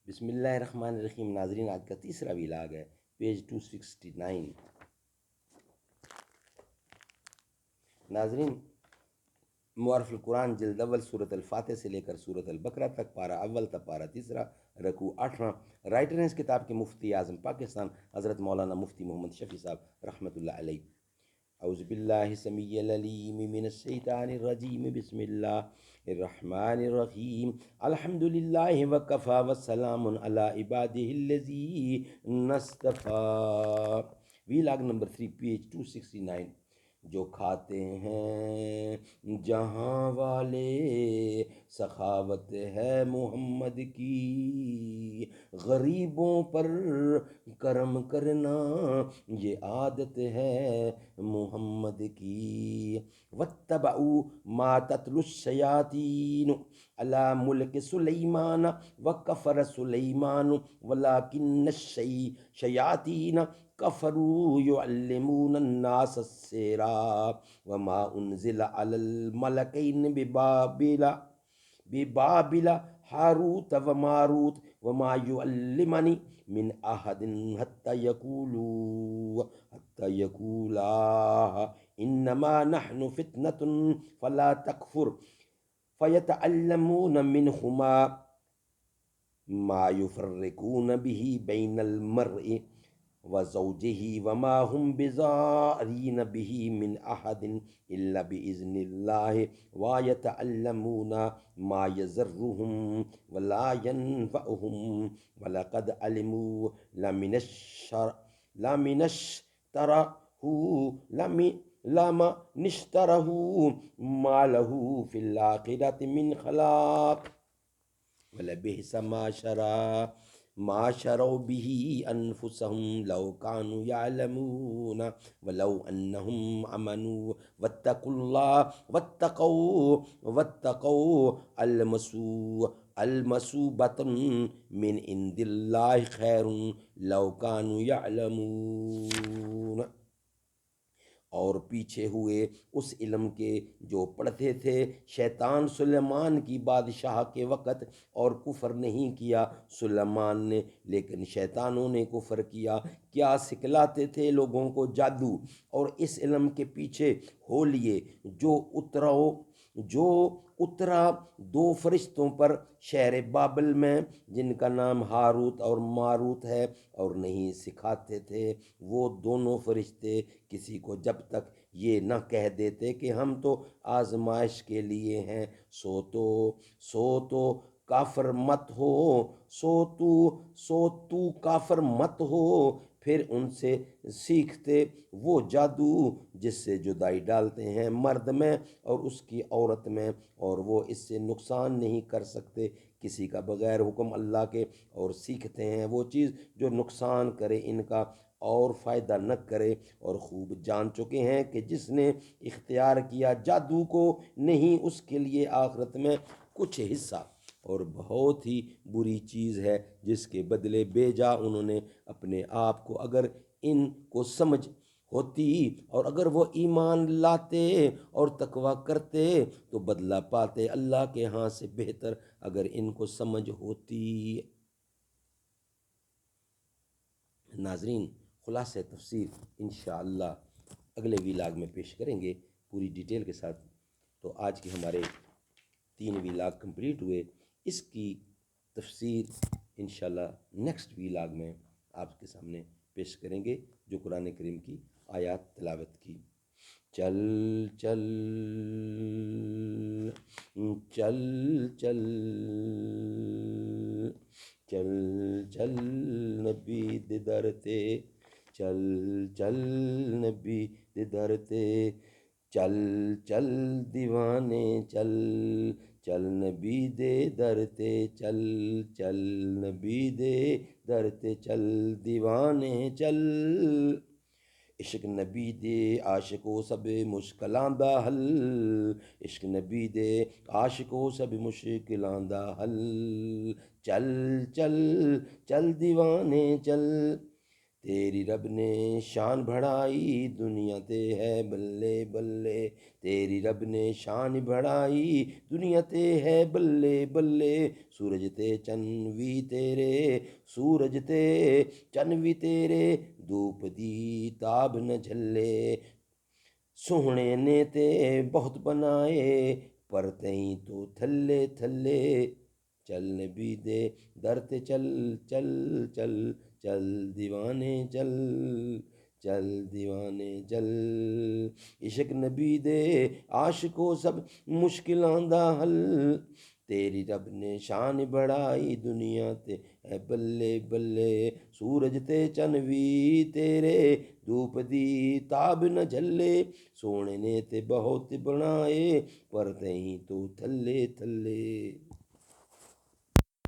بسم اللہ الرحمن الرحیم۔ ناظرین، آج کا تیسرا ویلاگ ہے، پیج 269۔ ناظرین، معارف القرآن جلد اول سورۃ الفاتح سے لے کر سورۃ البقرہ تک، پارہ اول تا پارہ تیسرا، رکوع 8واں۔ رائٹر ہیں اس کتاب کے مفتی اعظم پاکستان حضرت مولانا مفتی محمد شفیع صاحب رحمۃ اللہ علیہ۔ اعوذ باللہ السمیع العلیم من الشیطان الرجیم، بسم اللہ الرحمن الرحیم۔ الحمد للہ وکفی وسلام علی عبادہ الذین اصطفی۔ Vlog number 3، page 269۔ جو کھاتے ہیں جہاں والے، سخاوت ہے محمد کی، غریبوں پر کرم کرنا یہ عادت ہے محمد کی۔ واتبعوا ما تتلو الشیاطین علی ملک سلیمان وکفر سلیمان ولکن الشیاطین کفروا یعلمون الناس السحر وما انزل علی الملکین ببابل ہاروت وماروت وما يعلمان من احد حتى يقولا انما نحن فتنة فلا تکفر فیتعلمون منہما ما يفرقون به بین المرء وزوجه وما هم بضارین به من احد الا باذن الله ويتعلمون ما يضرهم ولا ينفعهم ولقد علموا لمن اشتره ما له في الآخرة من خلاق ولبئس ما شروا به انفسهم لو كانوا يعلمون ولو انهم امنوا واتقوا الله واتقوا المثوبة من عند الله خير لو كانوا يعلمون۔ اور پیچھے ہوئے اس علم کے جو پڑھتے تھے شیطان سلیمان کی بادشاہ کے وقت، اور کفر نہیں کیا سلیمان نے، لیکن شیطانوں نے کفر کیا۔ کیا سکھلاتے تھے لوگوں کو؟ جادو۔ اور اس علم کے پیچھے ہو لیے جو اترا دو فرشتوں پر شہر بابل میں، جن کا نام ہاروت اور ماروت ہے، اور نہیں سکھاتے تھے وہ دونوں فرشتے کسی کو جب تک یہ نہ کہہ دیتے کہ ہم تو آزمائش کے لیے ہیں، سو تو کافر مت ہو، سو تو کافر مت ہو۔ پھر ان سے سیکھتے وہ جادو جس سے جدائی ڈالتے ہیں مرد میں اور اس کی عورت میں، اور وہ اس سے نقصان نہیں کر سکتے کسی کا بغیر حکم اللہ کے، اور سیکھتے ہیں وہ چیز جو نقصان کرے ان کا اور فائدہ نہ کرے۔ اور خوب جان چکے ہیں کہ جس نے اختیار کیا جادو کو، نہیں اس کے لیے آخرت میں کچھ حصہ، اور بہت ہی بری چیز ہے جس کے بدلے بے جا انہوں نے اپنے آپ کو، اگر ان کو سمجھ ہوتی اور اگر وہ ایمان لاتے اور تقوی کرتے تو بدلہ پاتے اللہ کے ہاں سے بہتر، اگر ان کو سمجھ ہوتی۔ ناظرین، خلاصہ تفسیر انشاءاللہ اگلے ویلاگ میں پیش کریں گے پوری ڈیٹیل کے ساتھ۔ تو آج کے ہمارے 3 ویلاگ کمپلیٹ ہوئے، اس کی تفسیر انشاءاللہ نیکسٹ ویلاگ میں آپ کے سامنے پیش کریں گے، جو قرآن کریم کی آیات تلاوت کی۔ چل چل چل چل چل چل نبی دے در تے، چل چل نبی دے در تے، چل چل دیوانے چل، چل نبی دے در تے، چل چل نبی دے در تے، چل دیوانے چل۔ عشق نبی دے عاشقو سب مشکلاں دا حل، عشق نبی دے عاشقو سب مشکلاں دا حل، چل چل چل دیوانے چل۔ تیری رب نے شان بڑھائی دنیا تے ہے بلے بلے، تیری رب نے شان بڑھائی دنیا تے ہے بلے بلے، سورج تے چن وی تیرے، سورج تے چن وی تیرے، دھوپ دی تاب نہ جھلے، سوہنے نے تے بہت بنائے پر تئیں تو تھلے تھلے، چل نبی دے در تے چل چل چل، چل دیوانے چل، چل دیوانے چل، عشق نبی دے عاشقو سب مشکلاں دا حل، تیری رب نے شان بڑھائی دنیا تے اے بلے بلے، سورج تے چن وی تیرے، دھوپ دی تاب نہ جھلے، سونے نے تے بہت بنائے پر تئیں تو تھلے تھلے۔